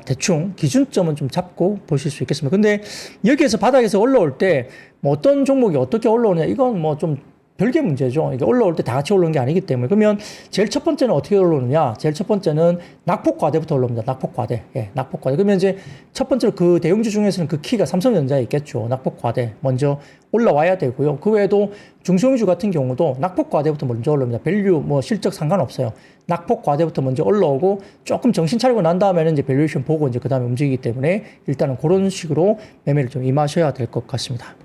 대충 기준점은 좀 잡고 보실 수 있겠습니다. 근데 여기에서 바닥에서 올라올 때 뭐 어떤 종목이 어떻게 올라오냐 이건 뭐 좀 별개 문제죠. 이게 올라올 때 다 같이 올라오는 게 아니기 때문에. 그러면 제일 첫 번째는 어떻게 올라오느냐? 제일 첫 번째는 낙폭과대부터 올라옵니다. 낙폭과대. 예, 낙폭과대. 그러면 이제 첫 번째로 그 대형주 중에서는 그 키가 삼성전자에 있겠죠. 낙폭과대. 먼저 올라와야 되고요. 그 외에도 중소형주 같은 경우도 낙폭과대부터 먼저 올라옵니다. 밸류, 뭐 실적 상관없어요. 낙폭과대부터 먼저 올라오고 조금 정신 차리고 난 다음에는 이제 밸류에이션 보고 이제 그 다음에 움직이기 때문에 일단은 그런 식으로 매매를 좀 임하셔야 될 것 같습니다.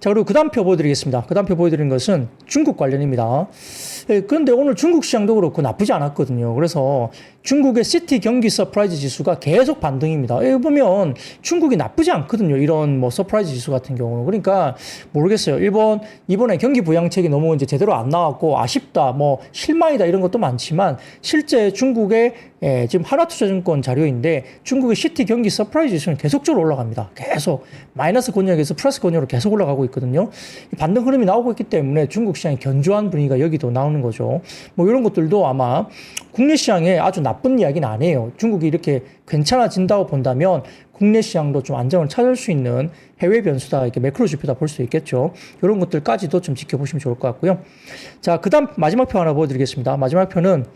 자, 그리고 그 다음 표 보여드리겠습니다. 그 다음 표 보여드리는 것은 중국 관련입니다. 예, 그런데 오늘 중국 시장도 그렇고 나쁘지 않았거든요. 그래서 중국의 시티 경기 서프라이즈 지수가 계속 반등입니다. 예, 보면 중국이 나쁘지 않거든요. 이런 뭐 서프라이즈 지수 같은 경우는. 그러니까 모르겠어요. 이번에 경기 부양책이 너무 이제 제대로 안 나왔고 아쉽다, 뭐 실망이다 이런 것도 많지만 실제 중국의 지금 하나투자증권 자료인데 중국의 시티 경기 서프라이즈 지수는 계속적으로 올라갑니다. 계속 마이너스 권역에서 플러스 권역으로 계속 올라가고 있거든요. 반등 흐름이 나오고 있기 때문에 중국 시장이 견조한 분위기가 여기도 나오는 거죠. 뭐 이런 것들도 아마 국내 시장에 아주 나쁜 이야기는 아니에요. 중국이 이렇게 괜찮아진다고 본다면 국내 시장도 좀 안정을 찾을 수 있는 해외 변수다, 이렇게 매크로 지표다 볼 수 있겠죠. 이런 것들까지도 좀 지켜보시면 좋을 것 같고요. 자, 그 다음 마지막 표 하나 보여드리겠습니다. 마지막 표는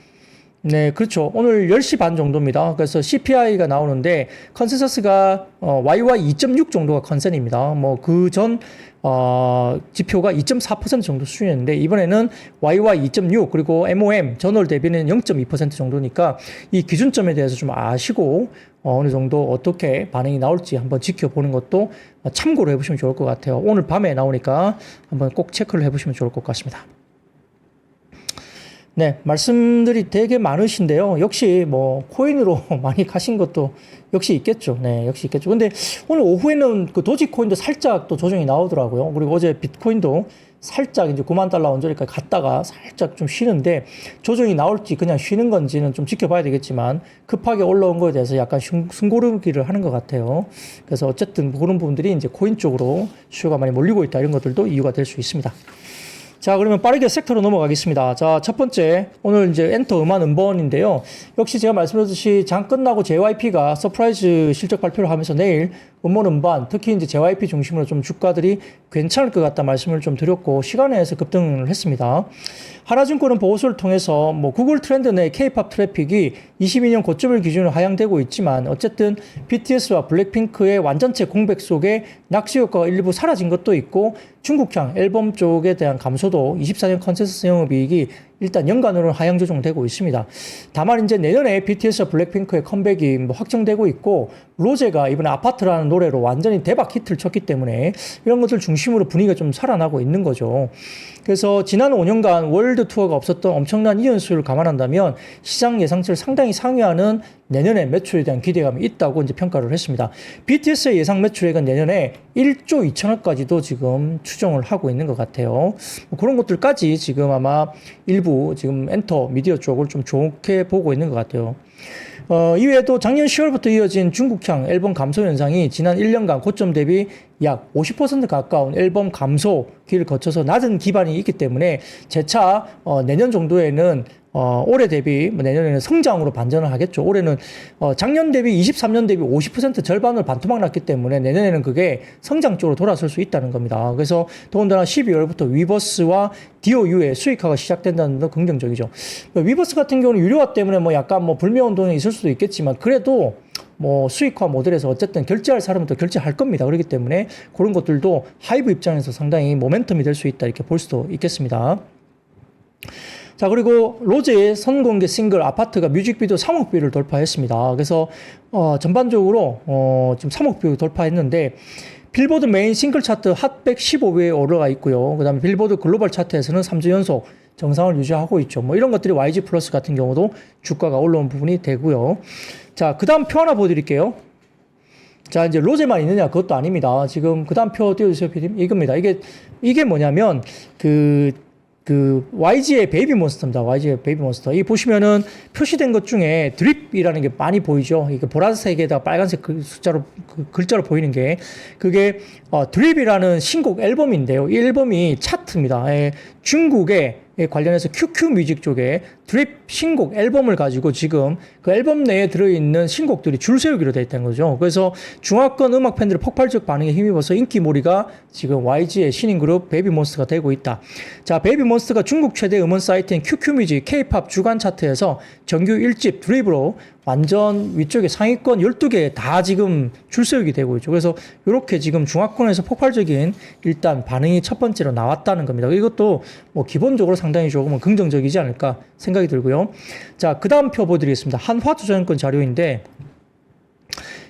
네, 그렇죠. 오늘 10시 반 정도입니다. 그래서 CPI가 나오는데 컨센서스가 YY 2.6 정도가 컨센입니다. 뭐 그 전 지표가 2.4% 정도 수준이었는데 이번에는 YY 2.6 그리고 MOM 전월 대비는 0.2% 정도니까 이 기준점에 대해서 좀 아시고 어느 정도 어떻게 반응이 나올지 한번 지켜보는 것도 참고로 해보시면 좋을 것 같아요. 오늘 밤에 나오니까 한번 꼭 체크를 해보시면 좋을 것 같습니다. 네, 말씀들이 되게 많으신데요. 역시 뭐 코인으로 많이 가신 것도 역시 있겠죠. 네, 역시 있겠죠. 근데 오늘 오후에는 그 도지코인도 살짝 또 조정이 나오더라고요. 그리고 어제 비트코인도 살짝 이제 9만 달러 언저리까지 갔다가 살짝 좀 쉬는데 조정이 나올지 그냥 쉬는 건지는 좀 지켜봐야 되겠지만 급하게 올라온 거에 대해서 약간 숨고르기를 하는 것 같아요. 그래서 어쨌든 그런 부분들이 이제 코인 쪽으로 수요가 많이 몰리고 있다 이런 것들도 이유가 될 수 있습니다. 자, 그러면 빠르게 섹터로 넘어가겠습니다. 자, 첫 번째, 오늘 이제 엔터 음반 음번인데요. 역시 제가 말씀드렸듯이 장 끝나고 JYP가 서프라이즈 실적 발표를 하면서 내일 음원 음반, 특히 이제 JYP 중심으로 좀 주가들이 괜찮을 것 같다 말씀을 좀 드렸고, 시간에 의해서 급등을 했습니다. 하나증권은 보고서를 통해서 뭐 구글 트렌드 내 K-팝 트래픽이 22년 고점을 기준으로 하향되고 있지만 어쨌든 BTS와 블랙핑크의 완전체 공백 속에 낚시 효과가 일부 사라진 것도 있고 중국향 앨범 쪽에 대한 감소도 24년 컨센서스 영업이익이 일단 연간으로는 하향 조정되고 있습니다. 다만 이제 내년에 BTS와 블랙핑크의 컴백이 뭐 확정되고 있고 로제가 이번에 아파트라는 노래로 완전히 대박 히트를 쳤기 때문에 이런 것들 중심으로 분위기가 좀 살아나고 있는 거죠. 그래서 지난 5년간 월드 투어가 없었던 엄청난 이연수를 감안한다면 시장 예상치를 상당히 상회하는 내년에 매출에 대한 기대감이 있다고 이제 평가를 했습니다. BTS의 예상 매출액은 내년에 1조 2천억까지도 지금 추정을 하고 있는 것 같아요. 뭐 그런 것들까지 지금 아마 일부 지금 엔터 미디어 쪽을 좀 좋게 보고 있는 것 같아요. 이외에도 작년 10월부터 이어진 중국향 앨범 감소 현상이 지난 1년간 고점 대비 약 50% 가까운 앨범 감소 기를 거쳐서 낮은 기반이 있기 때문에 재차 내년 정도에는 올해 대비 내년에는 성장으로 반전을 하겠죠. 올해는 작년 대비 23년 대비 50% 절반을 반토막 났기 때문에 내년에는 그게 성장 쪽으로 돌아설 수 있다는 겁니다. 그래서 더군다나 12월부터 위버스와 DOU의 수익화가 시작된다는 건 긍정적이죠. 위버스 같은 경우는 유료화 때문에 뭐 약간 뭐 불매 운동이 있을 수도 있겠지만 그래도 뭐 수익화 모델에서 어쨌든 결제할 사람은 또 결제할 겁니다. 그렇기 때문에 그런 것들도 하이브 입장에서 상당히 모멘텀이 될 수 있다 이렇게 볼 수도 있겠습니다. 자, 그리고 로제의 선공개 싱글 아파트가 뮤직비디오 3억 뷰를 돌파했습니다. 그래서 전반적으로 지금 3억 뷰 돌파했는데 빌보드 메인 싱글 차트 핫100 15위에 올라가 있고요. 그다음에 빌보드 글로벌 차트에서는 3주 연속 정상을 유지하고 있죠. 뭐 이런 것들이 YG 플러스 같은 경우도 주가가 올라온 부분이 되고요. 자, 그다음 표 하나 보여드릴게요. 자, 이제 로제만 있느냐? 그것도 아닙니다. 지금 그다음 표 띄워주세요, 피디님. 이겁니다. 이게 뭐냐면 YG의 베이비몬스터입니다. YG의 베이비몬스터. 이 보시면은 표시된 것 중에 드립이라는 게 많이 보이죠. 이게 보라색에다 빨간색 숫자로, 글자로 보이는 게, 그게, 드립이라는 신곡 앨범인데요. 이 앨범이 차트입니다. 중국의 관련해서 QQ 뮤직 쪽에 드립 신곡 앨범을 가지고 지금 그 앨범 내에 들어있는 신곡들이 줄 세우기로 되어 있다는 거죠. 그래서 중화권 음악 팬들의 폭발적 반응에 힘입어서 인기몰이가 지금 YG의 신인 그룹 베이비몬스터가 되고 있다. 자, 베이비몬스터가 중국 최대 음원 사이트인 QQ 뮤직 K-팝 주간 차트에서 정규 1집 드립으로 완전 위쪽에 상위권 12개 다 지금 줄 세우게 되고 있죠. 그래서 이렇게 지금 중화권에서 폭발적인 일단 반응이 첫 번째로 나왔다는 겁니다. 이것도 뭐 기본적으로 상당히 조금 긍정적이지 않을까 생각이 들고요. 자, 그 다음 표 보여드리겠습니다. 한화투자증권 자료인데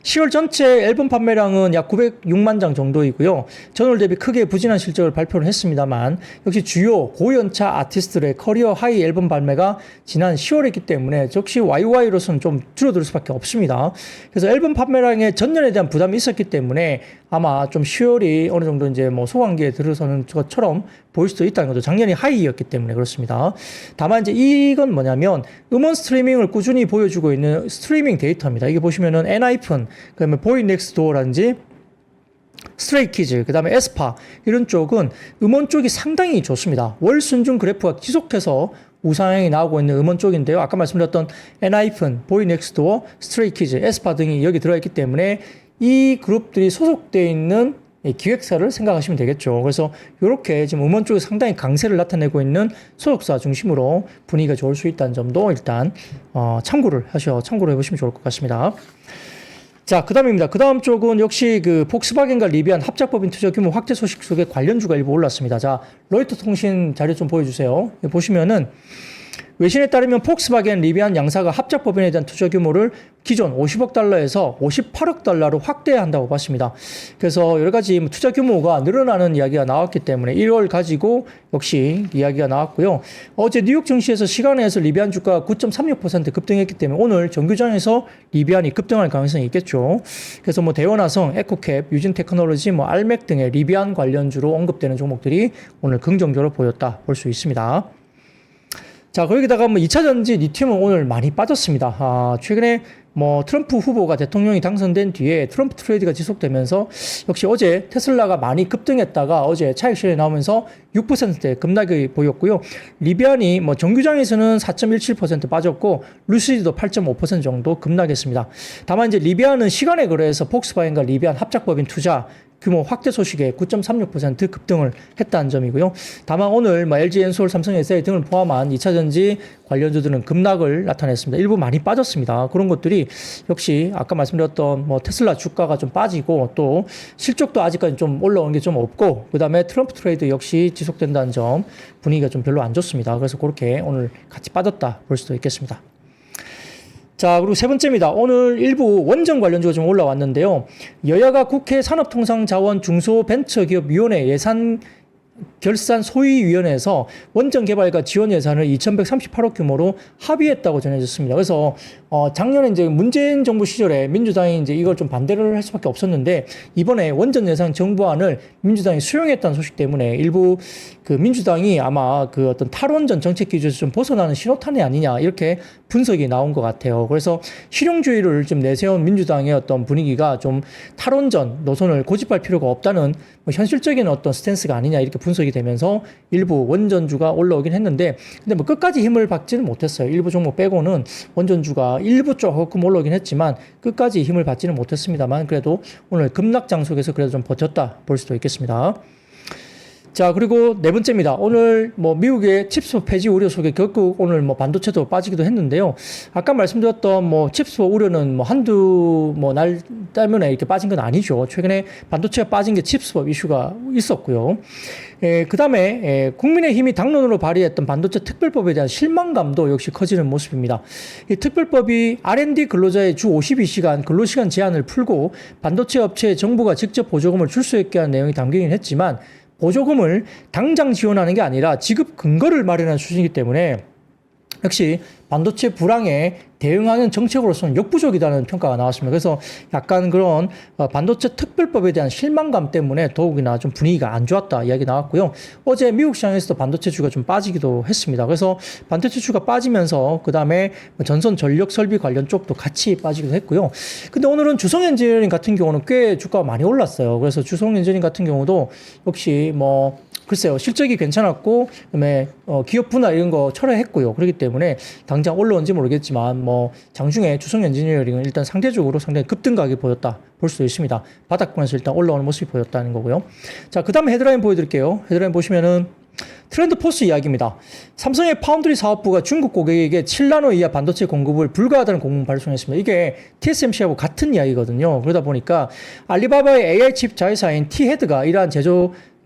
10월 전체 앨범 판매량은 약 906만 장 정도이고요. 전월 대비 크게 부진한 실적을 발표를 했습니다만 역시 주요 고연차 아티스트들의 커리어 하이 앨범 발매가 지난 10월이기 때문에 역시 YY로서는 좀 줄어들 수밖에 없습니다. 그래서 앨범 판매량에 전년에 대한 부담이 있었기 때문에 아마 좀 10월이 어느 정도 이제 뭐 소강기에 들어서는 것처럼 보일 수도 있다는 거죠. 작년이 하이였기 때문에 그렇습니다. 다만 이제 이건 뭐냐면 음원 스트리밍을 꾸준히 보여주고 있는 스트리밍 데이터입니다. 이게 보시면은 엔하이픈, 그다음에 보이넥스트도어라든지 스트레이키즈, 그다음에 에스파 이런 쪽은 음원 쪽이 상당히 좋습니다. 월 순증 그래프가 지속해서 우상향이 나오고 있는 음원 쪽인데요. 아까 말씀드렸던 엔하이픈, 보이넥스트도어, 스트레이키즈, 에스파 등이 여기 들어있기 때문에 이 그룹들이 소속되어 있는 기획사를 생각하시면 되겠죠. 그래서 이렇게 지금 음원 쪽에 상당히 강세를 나타내고 있는 소속사 중심으로 분위기가 좋을 수 있다는 점도 일단 참고를 해보시면 좋을 것 같습니다. 자, 그 다음입니다. 그 다음 쪽은 역시 그 폭스바겐과 리비안 합작법인 투자 규모 확대 소식 속에 관련주가 일부 올랐습니다. 자, 로이터 통신 자료 좀 보여주세요. 보시면은 외신에 따르면 폭스바겐, 리비안 양사가 합작법인에 대한 투자 규모를 기존 50억 달러에서 58억 달러로 확대한다고 봤습니다. 그래서 여러 가지 투자 규모가 늘어나는 이야기가 나왔기 때문에 이걸 가지고 역시 이야기가 나왔고요. 어제 뉴욕 증시에서 시간에서 리비안 주가가 9.36% 급등했기 때문에 오늘 정규장에서 리비안이 급등할 가능성이 있겠죠. 그래서 뭐 대원화성, 에코캡, 유진테크놀로지, 뭐 알맥 등의 리비안 관련주로 언급되는 종목들이 오늘 긍정적으로 보였다 볼 수 있습니다. 자, 거기다가 뭐 2차 전지 리튬은 오늘 많이 빠졌습니다. 최근에 뭐 트럼프 후보가 대통령이 당선된 뒤에 트럼프 트레이드가 지속되면서 역시 어제 테슬라가 많이 급등했다가 어제 차익 실현이 나오면서 6%대 급락이 보였고요. 리비안이 뭐 정규장에서는 4.17% 빠졌고 루시드도 8.5% 정도 급락했습니다. 다만 이제 리비안은 시간에 거래해서 폭스바겐과 리비안 합작법인 투자 규모 확대 소식에 9.36% 급등을 했다는 점이고요. 다만 오늘 뭐 LG 엔솔, 삼성 SI 등을 포함한 2차 전지 관련주들은 급락을 나타냈습니다. 일부 많이 빠졌습니다. 그런 것들이 역시 아까 말씀드렸던 뭐 테슬라 주가가 좀 빠지고 또 실적도 아직까지 좀 올라오는 게 좀 없고 그다음에 트럼프 트레이드 역시 지속된다는 점 분위기가 좀 별로 안 좋습니다. 그래서 그렇게 오늘 같이 빠졌다 볼 수도 있겠습니다. 자, 그리고 세 번째입니다. 오늘 일부 원전 관련주가 좀 올라왔는데요. 여야가 국회 산업통상자원 중소벤처기업위원회 예산 결산 소위위원회에서 원전 개발과 지원 예산을 2,138억 규모로 합의했다고 전해졌습니다. 그래서 작년에 이제 문재인 정부 시절에 민주당이 이제 이걸 좀 반대를 할 수밖에 없었는데 이번에 원전 예산 정부안을 민주당이 수용했다는 소식 때문에 일부 그 민주당이 아마 그 어떤 탈원전 정책 기조에서 좀 벗어나는 신호탄이 아니냐 이렇게 분석이 나온 것 같아요. 그래서 실용주의를 좀 내세운 민주당의 어떤 분위기가 좀 탈원전 노선을 고집할 필요가 없다는 뭐 현실적인 어떤 스탠스가 아니냐 이렇게 분석이 되면서 일부 원전주가 올라오긴 했는데 근데 뭐 끝까지 힘을 받지는 못했어요. 일부 종목 빼고는 원전주가 일부 조금 올라오긴 했지만 끝까지 힘을 받지는 못했습니다만 그래도 오늘 급락장 속에서 그래도 좀 버텼다 볼 수도 있겠습니다. 자, 그리고 네 번째입니다. 오늘 뭐 미국의 칩스 폐지 우려 속에 결국 오늘 뭐 반도체도 빠지기도 했는데요. 아까 말씀드렸던 뭐 칩스 우려는 뭐 한두 뭐 날 때문에 이렇게 빠진 건 아니죠. 최근에 반도체가 빠진 게 칩스법 이슈가 있었고요. 그 다음에 국민의힘이 당론으로 발의했던 반도체 특별법에 대한 실망감도 역시 커지는 모습입니다. 이 특별법이 R&D 근로자의 주 52시간 근로시간 제한을 풀고 반도체 업체에 정부가 직접 보조금을 줄 수 있게 하는 내용이 담기긴 했지만 보조금을 당장 지원하는 게 아니라 지급 근거를 마련하는 수준이기 때문에 역시 반도체 불황에 대응하는 정책으로서는 역부족이라는 평가가 나왔습니다. 그래서 약간 그런 반도체 특별법에 대한 실망감 때문에 더욱이나 좀 분위기가 안 좋았다 이야기 나왔고요. 어제 미국 시장에서도 반도체주가 좀 빠지기도 했습니다. 그래서 반도체주가 빠지면서 그 다음에 전선 전력 설비 관련 쪽도 같이 빠지기도 했고요. 근데 오늘은 주성 엔지니어링 같은 경우는 꽤 주가가 많이 올랐어요. 그래서 주성 엔지니어링 같은 경우도 역시 뭐 글쎄요, 실적이 괜찮았고, 그다음에 기업 분할 이런 거 철회했고요. 그렇기 때문에 당장 올라온지 모르겠지만, 뭐 장중에 주성 엔지니어링은 일단 상대적으로 상당히 급등각이 보였다 볼 수도 있습니다. 바닥권에서 일단 올라오는 모습이 보였다는 거고요. 자, 그다음에 헤드라인 보여드릴게요. 헤드라인 보시면은 트렌드 포스 이야기입니다. 삼성의 파운드리 사업부가 중국 고객에게 7나노 이하 반도체 공급을 불가하다는 공문 발송했습니다. 이게 TSMC하고 같은 이야기거든요. 그러다 보니까 알리바바의 AI 칩 자회사인 T-헤드가 이러한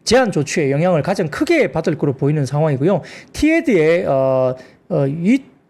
제한 조치에 영향을 가장 크게 받을 것으로 보이는 상황이고요. T-헤드의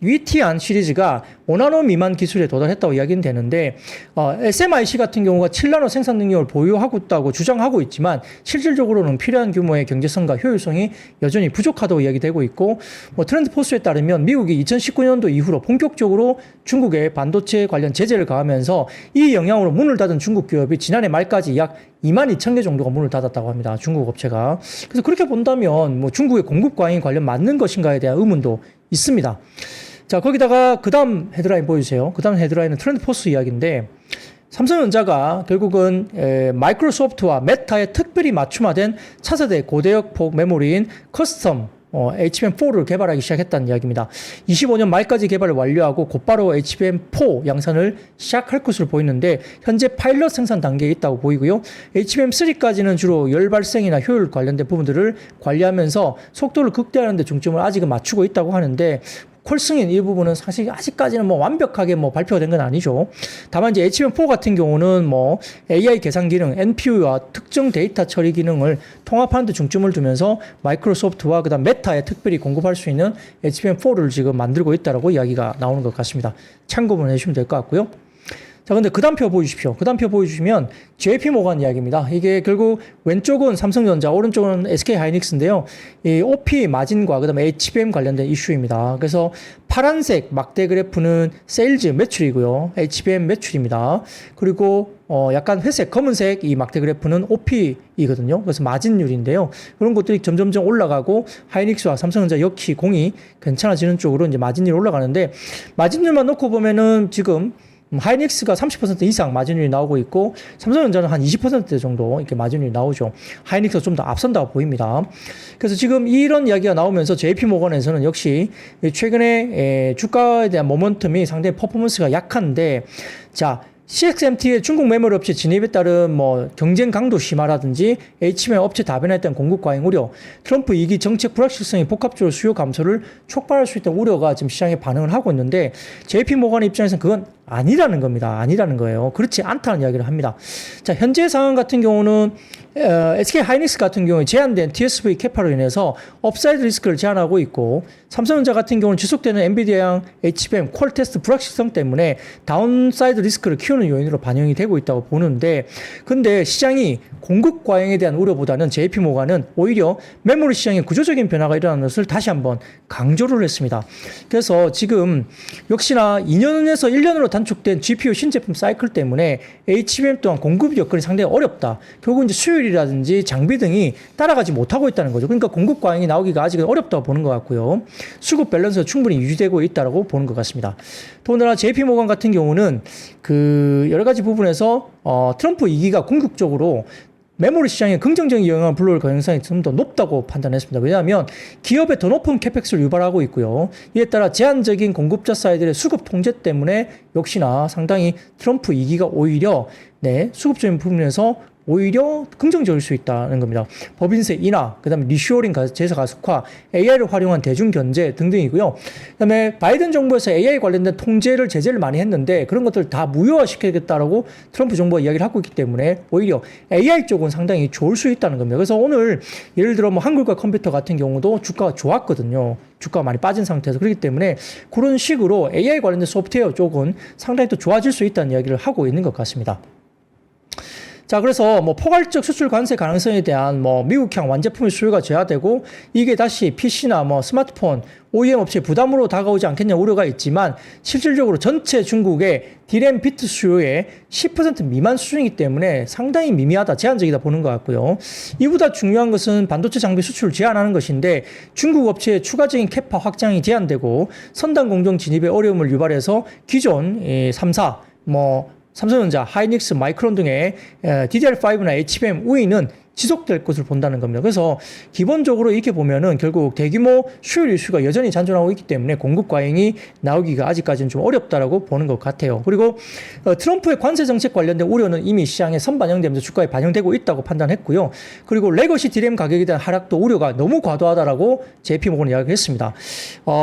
위티안 시리즈가 5나노 미만 기술에 도달했다고 이야기는 되는데 SMIC 같은 경우가 7나노 생산 능력을 보유하고 있다고 주장하고 있지만 실질적으로는 필요한 규모의 경제성과 효율성이 여전히 부족하다고 이야기되고 있고 뭐 트렌드포스에 따르면 미국이 2019년도 이후로 본격적으로 중국에 반도체 관련 제재를 가하면서 이 영향으로 문을 닫은 중국 기업이 지난해 말까지 약 22,000개 정도가 문을 닫았다고 합니다. 중국 업체가. 그래서 그렇게 본다면 뭐 중국의 공급 과잉 관련 맞는 것인가에 대한 의문도 있습니다. 자, 거기다가 그 다음 헤드라인 보여주세요. 그 다음 헤드라인은 트렌드포스 이야기인데 삼성전자가 결국은 마이크로소프트와 메타에 특별히 맞춤화된 차세대 고대역폭 메모리인 커스텀 HBM4를 개발하기 시작했다는 이야기입니다. 25년 말까지 개발을 완료하고 곧바로 HBM4 양산을 시작할 것으로 보이는데 현재 파일럿 생산 단계에 있다고 보이고요. HBM3까지는 주로 열 발생이나 효율 관련된 부분들을 관리하면서 속도를 극대화하는 데 중점을 아직은 맞추고 있다고 하는데 콜승인 이 부분은 사실 아직까지는 뭐 완벽하게 뭐 발표가 된 건 아니죠. 다만 이제 HBM4 같은 경우는 뭐 AI 계산 기능, NPU와 특정 데이터 처리 기능을 통합하는 데 중점을 두면서 마이크로소프트와 그다음 메타에 특별히 공급할 수 있는 HBM4를 지금 만들고 있다라고 이야기가 나오는 것 같습니다. 참고만 해주시면 될 것 같고요. 자, 근데 그 다음 표 보여주십시오. 그 다음 표 보여주시면 JP 모간 이야기입니다. 이게 결국 왼쪽은 삼성전자, 오른쪽은 SK 하이닉스인데요. 이 OP 마진과 그다음에 HBM 관련된 이슈입니다. 그래서 파란색 막대 그래프는 세일즈 매출이고요. HBM 매출입니다. 그리고 약간 회색, 검은색 이 막대 그래프는 OP이거든요. 그래서 마진율인데요. 그런 것들이 점점점 올라가고 하이닉스와 삼성전자 역시 공이 괜찮아지는 쪽으로 이제 마진율이 올라가는데 마진율만 놓고 보면은 지금 하이닉스가 30% 이상 마진율이 나오고 있고 삼성전자는 한 20% 정도 이렇게 마진율이 나오죠. 하이닉스가 좀 더 앞선다고 보입니다. 그래서 지금 이런 이야기가 나오면서 JP모건에서는 역시 최근에 주가에 대한 모멘텀이 상당히 퍼포먼스가 약한데 자 CXMT의 중국 메모리 업체 진입에 따른 뭐 경쟁 강도 심화라든지 HBM 업체 다변화에 대한 공급 과잉 우려, 트럼프 2기 정책 불확실성이 복합적으로 수요 감소를 촉발할 수 있다는 우려가 지금 시장에 반응을 하고 있는데 JP모건 입장에서는 그건 아니라는 겁니다. 아니라는 거예요. 그렇지 않다는 이야기를 합니다. 자, 현재 상황 같은 경우는 SK 하이닉스 같은 경우에 제한된 TSV 캐파로 인해서 업사이드 리스크를 제한하고 있고 삼성전자 같은 경우는 지속되는 엔비디아양 HBM 퀄 테스트 불확실성 때문에 다운사이드 리스크를 키우는 키우는 요인으로 반영이 되고 있다고 보는데, 근데 시장이 공급 과잉에 대한 우려보다는 JP모간은 오히려 메모리 시장의 구조적인 변화가 일어나는 것을 다시 한번 강조를 했습니다. 그래서 지금 역시나 2년에서 1년으로 단축된 GPU 신제품 사이클 때문에 HBM 또한 공급 여건이 상당히 어렵다. 결국 이제 수율이라든지 장비 등이 따라가지 못하고 있다는 거죠. 그러니까 공급 과잉이 나오기가 아직은 어렵다고 보는 것 같고요. 수급 밸런스가 충분히 유지되고 있다고 보는 것 같습니다. 더군다나 JP모건 같은 경우는 그 여러 가지 부분에서 트럼프 2기가 궁극적으로 메모리 시장에 긍정적인 영향을 불러올 가능성이 좀 더 높다고 판단했습니다. 왜냐하면 기업의 더 높은 캐펙스를 유발하고 있고요. 이에 따라 제한적인 공급자 사이드의 수급 통제 때문에 역시나 상당히 트럼프 2기가 오히려 수급적인 부분에서 오히려 긍정적일 수 있다는 겁니다. 법인세 인하, 그다음에 리쇼어링 제사 가속화, AI를 활용한 대중 견제 등등이고요. 그다음에 바이든 정부에서 AI 관련된 통제를 제재를 많이 했는데 그런 것들 다 무효화시키겠다라고 트럼프 정부가 이야기를 하고 있기 때문에 오히려 AI 쪽은 상당히 좋을 수 있다는 겁니다. 그래서 오늘 예를 들어 뭐 한글과 컴퓨터 같은 경우도 주가가 좋았거든요. 주가가 많이 빠진 상태에서. 그렇기 때문에 그런 식으로 AI 관련된 소프트웨어 쪽은 상당히 또 좋아질 수 있다는 이야기를 하고 있는 것 같습니다. 자, 그래서 뭐 포괄적 수출 관세 가능성에 대한 뭐 미국향 완제품의 수요가 제한되고 이게 다시 PC나 뭐 스마트폰 OEM 업체 부담으로 다가오지 않겠냐 우려가 있지만 실질적으로 전체 중국의 디램 비트 수요의 10% 미만 수준이기 때문에 상당히 미미하다, 제한적이다 보는 것 같고요. 이보다 중요한 것은 반도체 장비 수출을 제한하는 것인데 중국 업체의 추가적인 캐파 확장이 제한되고 선단 공정 진입에 어려움을 유발해서 기존 3사 삼성전자, 하이닉스, 마이크론 등의 DDR5나 HBM 우위는 지속될 것을 본다는 겁니다. 그래서 기본적으로 이렇게 보면은 결국 대규모 수율 이슈가 여전히 잔존하고 있기 때문에 공급 과잉이 나오기가 아직까지는 좀 어렵다라고 보는 것 같아요. 그리고 트럼프의 관세 정책 관련된 우려는 이미 시장에 선반영되면서 주가에 반영되고 있다고 판단했고요. 그리고 레거시 디램 가격에 대한 하락도 우려가 너무 과도하다라고 JP모건은 이야기를 했습니다.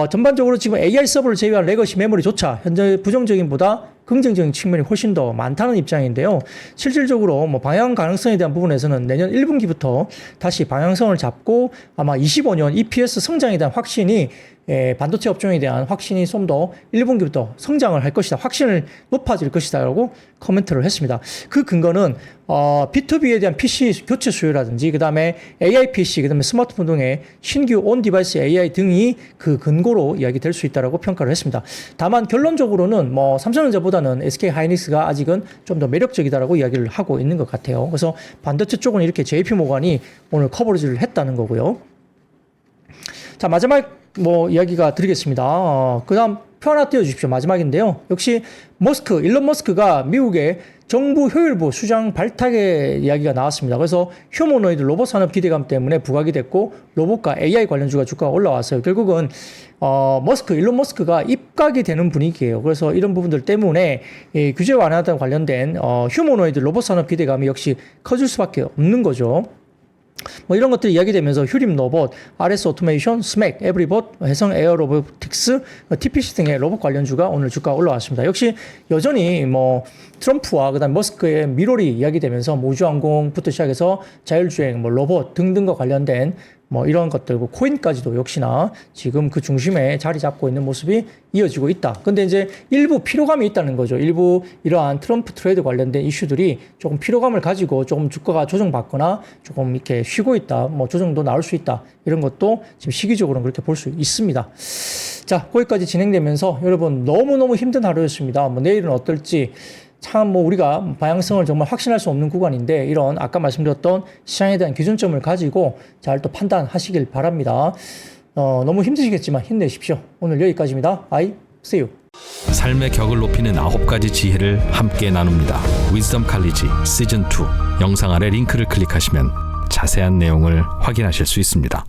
전반적으로 지금 AI 서버를 제외한 레거시 메모리조차 현재 부정적인보다 긍정적인 측면이 훨씬 더 많다는 입장인데요. 실질적으로 뭐 방향 가능성에 대한 부분에서는 내년 1분기부터 다시 방향성을 잡고 아마 25년 EPS 성장에 대한 확신이 반도체 업종에 대한 확신이 좀 더 1분기부터 성장을 할 것이다. 확신을 높아질 것이다. 라고 코멘트를 했습니다. 그 근거는 B2B에 대한 PC 교체 수요라든지 그 다음에 AI PC, 그 다음에 스마트폰 등의 신규 온 디바이스 AI 등이 그 근거로 이야기될 수 있다고 평가를 했습니다. 다만 결론적으로는 뭐 삼성전자보다는 SK 하이닉스가 아직은 좀 더 매력적이다라고 이야기를 하고 있는 것 같아요. 그래서 반도체 쪽은 이렇게 JP모건이 오늘 커버리지를 했다는 거고요. 자, 마지막 이야기가 드리겠습니다. 그 다음 표 하나 띄워주십시오. 마지막인데요. 역시 일론 머스크가 미국의 정부 효율부 수장 발탁의 이야기가 나왔습니다. 그래서 휴머노이드 로봇 산업 기대감 때문에 부각이 됐고 로봇과 AI 관련주가 주가가 올라왔어요. 결국은 일론 머스크가 입각이 되는 분위기예요. 그래서 이런 부분들 때문에 규제 완화와 관련된 휴머노이드 로봇 산업 기대감이 역시 커질 수밖에 없는 거죠. 이런 것들이 이야기되면서 휴림 로봇, RS 오토메이션, 스맥, 에브리봇, 해성 에어 로보틱스, TPC 등의 로봇 관련주가 오늘 주가가 올라왔습니다. 역시 여전히 트럼프와 그다음 머스크의 미롤이 이야기되면서 우주항공부터 시작해서 자율주행, 로봇 등등과 관련된 이런 것들, 코인까지도 역시나 지금 그 중심에 자리 잡고 있는 모습이 이어지고 있다. 근데 이제 일부 피로감이 있다는 거죠. 일부 이러한 트럼프 트레이드 관련된 이슈들이 조금 피로감을 가지고 조금 주가가 조정받거나 조금 이렇게 쉬고 있다. 조정도 나올 수 있다. 이런 것도 지금 시기적으로는 그렇게 볼 수 있습니다. 자, 거기까지 진행되면서 여러분 너무너무 힘든 하루였습니다. 내일은 어떨지 참 우리가 방향성을 정말 확신할 수 없는 구간인데 이런 아까 말씀드렸던 시장에 대한 기준점을 가지고 잘 또 판단하시길 바랍니다. 너무 힘드시겠지만 힘내십시오. 오늘 여기까지입니다. See you. 삶의 격을 높이는 9가지 지혜를 함께 나눕니다. 위즈덤 칼리지 시즌 2 영상 아래 링크를 클릭하시면 자세한 내용을 확인하실 수 있습니다.